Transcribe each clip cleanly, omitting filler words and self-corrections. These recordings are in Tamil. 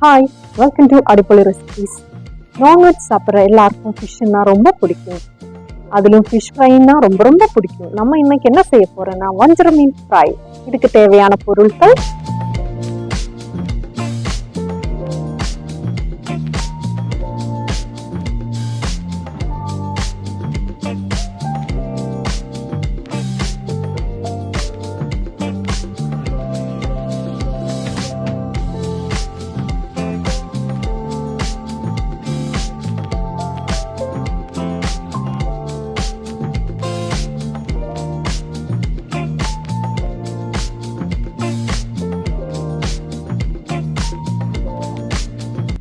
Hi, welcome to Adipoli recipes. Non veg சாப்பிட்ற எல்லாருக்கும் ஃபிஷ்ஷுன்னா ரொம்ப பிடிக்கும். அதிலும் ஃபிஷ் ஃப்ரைன்னா ரொம்ப ரொம்ப பிடிக்கும். நம்ம இன்னைக்கு என்ன செய்ய போறோம்னா வஞ்சர மீன் ஃப்ரை. இதுக்கு தேவையான பொருட்கள்: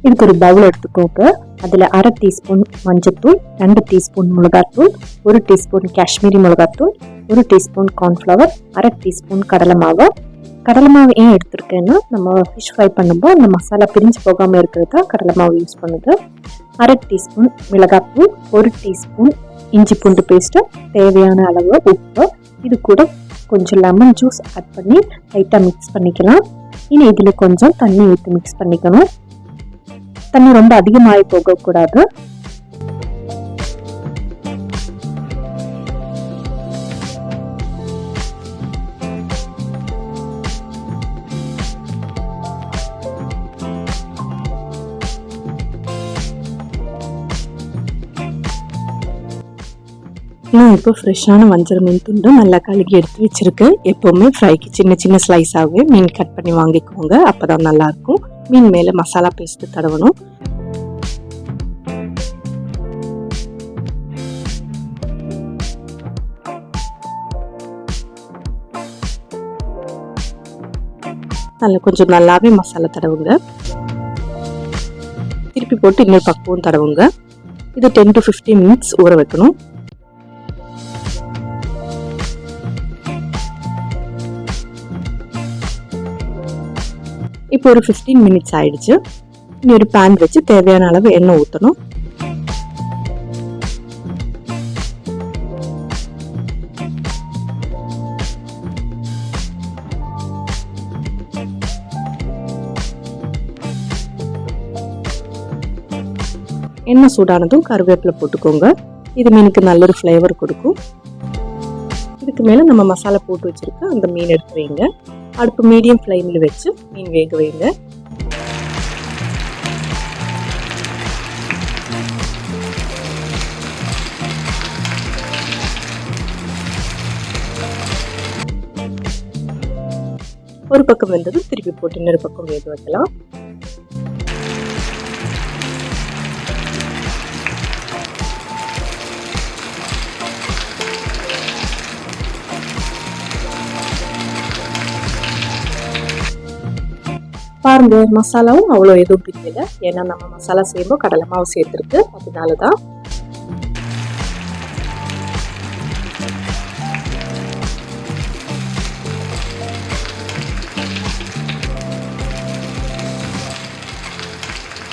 இதுக்கு ஒரு பவுல் எடுத்துக்கோங்க. அதில் 1/2 டீஸ்பூன் மஞ்சத்தூள், 2 டீஸ்பூன் மிளகாத்தூள், 1 டீஸ்பூன் காஷ்மீரி மிளகாத்தூள், 1 டீஸ்பூன் கார்ன்ஃப்ளவர், 1/2 டீஸ்பூன் கடலை மாவு. கடலை மாவு ஏன் எடுத்துருக்கேன்னா, நம்ம ஃபிஷ் ஃப்ரை பண்ணும்போது அந்த மசாலா பிரிஞ்சு போகாமல் இருக்கிறதா கடலை மாவு யூஸ் பண்ணுது. 1/2 டீஸ்பூன் மிளகாத்தூள், 1 டீஸ்பூன் இஞ்சி பூண்டு பேஸ்ட்டு, தேவையான அளவு உப்பு. இது கூட கொஞ்சம் லெமன் ஜூஸ் ஆட் பண்ணி லைட்டாக மிக்ஸ் பண்ணிக்கலாம். இனி இதில் கொஞ்சம் தண்ணி ஊற்றி மிக்ஸ் பண்ணிக்கணும். தண்ணி ரொம்ப அதிகமாகி போகக்கூடாது. நான் இப்போ ஃப்ரெஷ்ஷான வஞ்சர மீன் துண்டு நல்லா கழுகி எடுத்து வச்சுருக்கேன். எப்போவுமே ஃப்ரைக்கு சின்ன சின்ன ஸ்லைஸாகவே மீன் கட் பண்ணி வாங்கிக்கோங்க, அப்போ தான் நல்லாயிருக்கும். மீன் மேலே மசாலா பேஸ்ட்டு தடவணும். அதில் கொஞ்சம் நல்லாவே மசாலா தடவுங்க. திருப்பி போட்டு இன்னொரு பக்குவம் தடவுங்க. இது 10 to 15 மினிட்ஸ் ஊற வைக்கணும். இப்போ ஒரு 15 மினிட்ஸ் ஆயிடுச்சு. இனி ஒரு பேன் வச்சு தேவையான அளவு எண்ணெய் ஊற்றணும். எண்ணெய் சூடானதும் கருவேப்பிலை போட்டுக்கோங்க. இது மீனுக்கு நல்ல ஒரு ஃப்ளேவர் கொடுக்கும். இதுக்கு மேலே நம்ம மசாலா போட்டு வச்சுருக்க அந்த மீன் எடுத்து வைங்க. அடுப்பு மீடியம் ஃப்ளேமில் வச்சு மீன் வேக வைங்க. ஒரு பக்கம் வெந்ததும் திருப்பி போட்டு இன்னொரு பக்கம் வேக வைக்கலாம். பாருங்க, மசாலாவும் அவ்வளோ எதுவும் பிடிக்கல. ஏன்னா நம்ம மசாலா செய்யும்போது கடலை மாவு சேர்த்துருக்கு, அதனால தான்.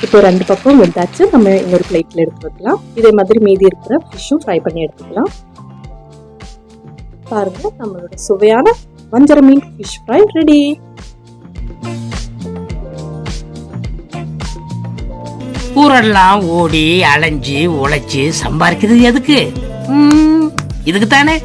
இப்போ 2 பக்கம் வெந்தாச்சு. நம்ம இன்னொரு பிளேட்டில் எடுத்து வைக்கலாம். இதே மாதிரி மீதி இருக்கிற ஃபிஷ்ஷும் ஃப்ரை பண்ணி எடுத்துக்கலாம். பாருங்க, நம்மளோட சுவையான வஞ்சர மீன் ஃபிஷ் ஃப்ரை ரெடி. ஊரெல்லாம் ஓடி அலைஞ்சு உழைச்சு சம்பாதிக்கிறது எதுக்கு? இதுக்கு தானே.